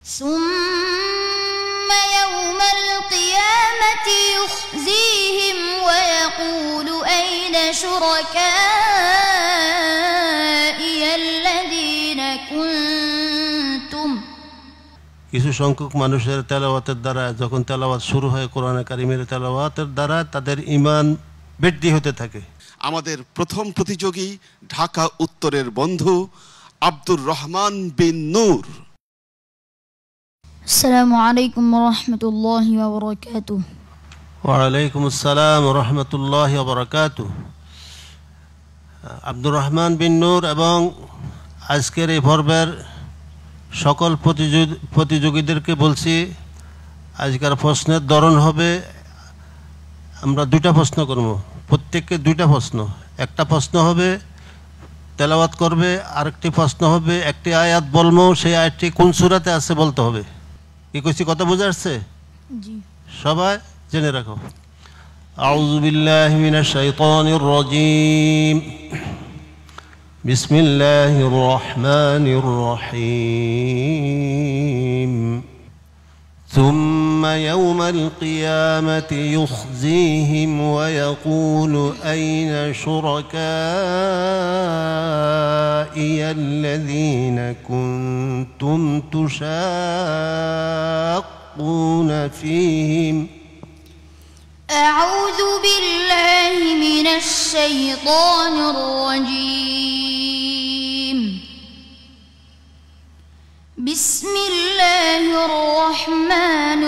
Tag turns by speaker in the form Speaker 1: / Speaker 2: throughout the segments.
Speaker 1: ثم يوم القيامة يخزيهم ويقول أين شركائي الذين كنتم
Speaker 2: কিছু সংখ্যক মানুষের তেলাওয়াতের দ্বারা যখন তেলাওয়াত শুরু হয় কোরআনে কারিমের তেলাওয়াতের দ্বারা তাদের ঈমান বৃদ্ধি হতে থাকে।
Speaker 3: আমাদের প্রথম প্রতিযোগী ঢাকা উত্তরের বন্ধু আব্দুর রহমান বিন নূর।
Speaker 1: আসসালামু আলাইকুম ওয়া রাহমাতুল্লাহি ওয়া বারাকাতুহু।
Speaker 2: ওয়া আলাইকুম আসসালাম ওয়া রাহমাতুল্লাহি ওয়া বারাকাতুহু। আব্দুর রহমান বিন নূর এবং আজকের এই পর্বের সকল প্রতিযোগীদেরকে বলছি, আজকের প্রশ্নের ধরন হবে আমরা দুইটা প্রশ্ন করব, প্রত্যেককে দুইটা প্রশ্ন। একটা প্রশ্ন হবে তেলাওয়াত করবে, আরেকটি প্রশ্ন হবে একটি আয়াত বলবো, সেই আয়াতটি কোন সূরাতে আছে বলতে হবে। কি কইছি, কথা বোঝা যাচ্ছে?
Speaker 1: জি,
Speaker 2: সবাই জেনে রাখো। আউযু বিল্লাহি মিনাশ শাইতানির রাজীম। বিসমিল্লাহির রহমানির রহিম। ثم يوم القيامة يخزيهم ويقول أين شركائي الذين كنتم تشاقون فيهم.
Speaker 1: أعوذ بالله من الشيطان الرجيم. بسم الله الرحمن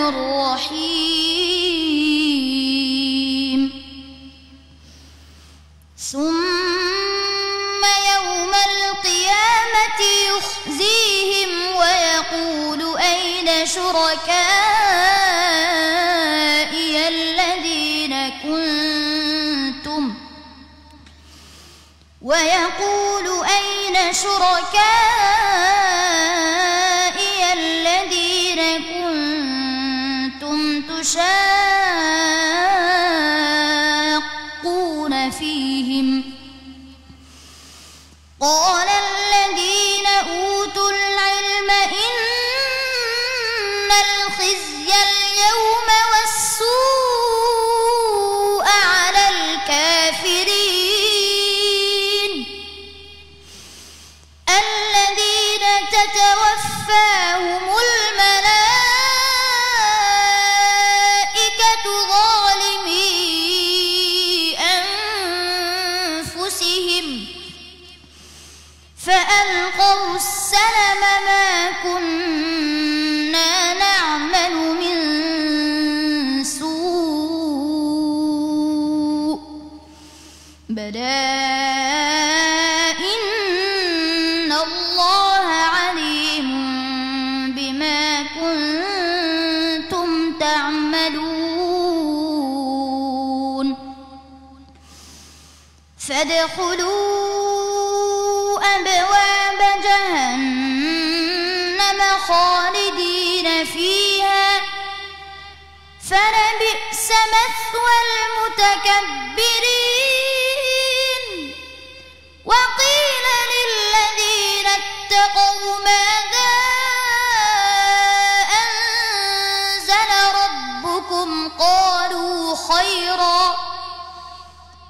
Speaker 1: الرحيم. ثم يوم القيامة يخزيهم ويقول أين شركائي الذين كنتم ويقول أين شركائي الذين كنتم تشاقون فيهم. قال الذين أوتوا العلم إن الخزي اليوم والسوء على الكافرين الذين تتوفاهم الملائكة ظالمي أنفسهم فألقوا السلم ما كنا نعمل من سوء بلى إن الله عليم بما كنتم تعملون. فادخلوا أبواب جهنم خالدين فيها فلبئس مثوى المتكبرين. وقيل للذين اتقوا ماذا أنزل ربكم قالوا خيرا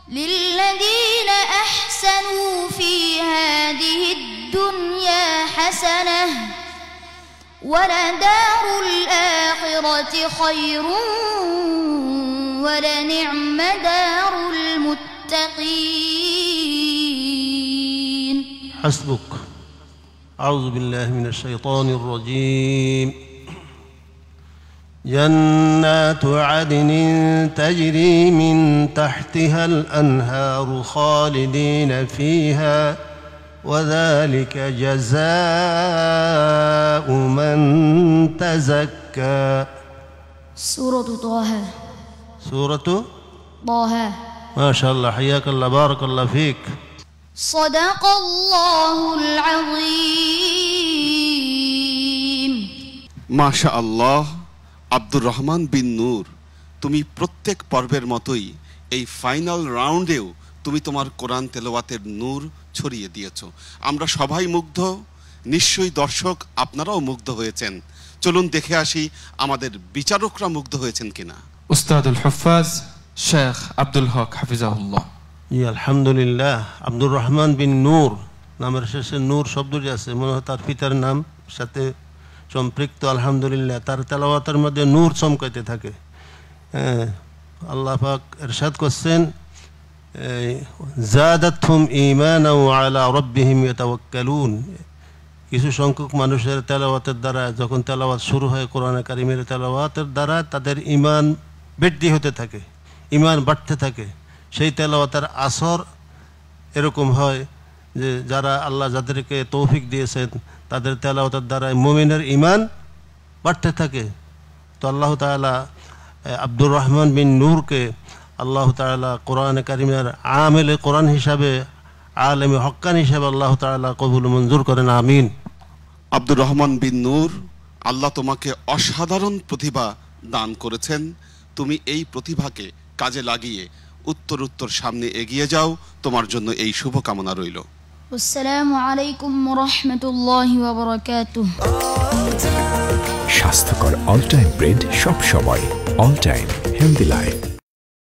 Speaker 1: للذين أحسنوا في هذه الدنيا حسنة ولدار الآخرة خير ولنعم دار المتقين.
Speaker 2: حسبك. أعوذ بالله من الشيطان الرجيم. جنات عدن تجري من تحتها الأنهار خالدين فيها وذلك جزاء من تزكى.
Speaker 1: سورة طه.
Speaker 2: سورة
Speaker 1: طه.
Speaker 2: ما شاء الله، حياك الله، بارك الله فيك.
Speaker 1: صدق الله العظيم.
Speaker 3: ما شاء الله। আব্দুর রহমান বিন নূর, তুমি প্রত্যেক পর্বের মতোই এই ফাইনাল রাউন্ডেও তুমি তোমার কোরআন তেলাওয়াতের নূর ছড়িয়ে দিয়েছো। আমরা সবাই মুগ্ধ, নিশ্চয়ই দর্শক আপনারাও মুগ্ধ হয়েছেন। চলুন দেখে আসি আমাদের বিচারকরা মুগ্ধ হয়েছেন কিনা।
Speaker 4: উস্তাদুল হুফাজ শেখ আব্দুল হক হাফিজাহুল্লাহ।
Speaker 2: জি আলহামদুলিল্লাহ। আব্দুর রহমান বিন নূর, নামের শেষে নূর শব্দটি আছে, মনে হয় তার পিতার নাম সাথে সম্পৃক্ত। আলহামদুলিল্লাহ, তার তেলাওয়াতের মধ্যে নূর চমকাইতে থাকে। আল্লাহ পাক ইরশাদ করছেন, যাদাতহুম ঈমানান ওয়া আলা রাব্বিহিম ইয়াতাওয়াক্কালুন। কিছু সংখ্যক মানুষের তেলাওয়াতের দ্বারা, যখন তেলাওয়াত শুরু হয় কোরআনে কারিমের তেলাওয়াতের দ্বারা, তাদের ঈমান বৃদ্ধি হতে থাকে, ঈমান বাড়তে থাকে। সেই তেলাওয়াতের আসর এরকম হয় যে যারা আল্লাহ যাদেরকে তৌফিক দিয়েছেন তাদের তেলাওয়াতের দ্বারা মুমিনের ঈমান বাড়তে থাকে। তো আল্লাহ তাআলা আব্দুর রহমান বিন নূরকে আল্লাহ তাআলা কোরআনে কারিমের আমেলে কোরআন হিসাবে, আলেমে হক্কান হিসাবে আল্লাহ তাআলা কবুল মঞ্জুর করেন, আমিন।
Speaker 3: আব্দুর রহমান বিন নূর, আল্লাহ তোমাকে অসাধারণ প্রতিভা দান করেছেন। তুমি এই প্রতিভাকে কাজে লাগিয়ে উত্তর সামনে এগিয়ে যাও। তোমার জন্য এই শুভকামনা রইল।
Speaker 1: আসসালামু আলাইকুম ওয়া রাহমাতুল্লাহি ওয়া বারাকাতুহু।
Speaker 5: স্বাস্থ্যকর অল টাইম ব্রেড সব সময়, অল টাইম হেলদি লাইফ।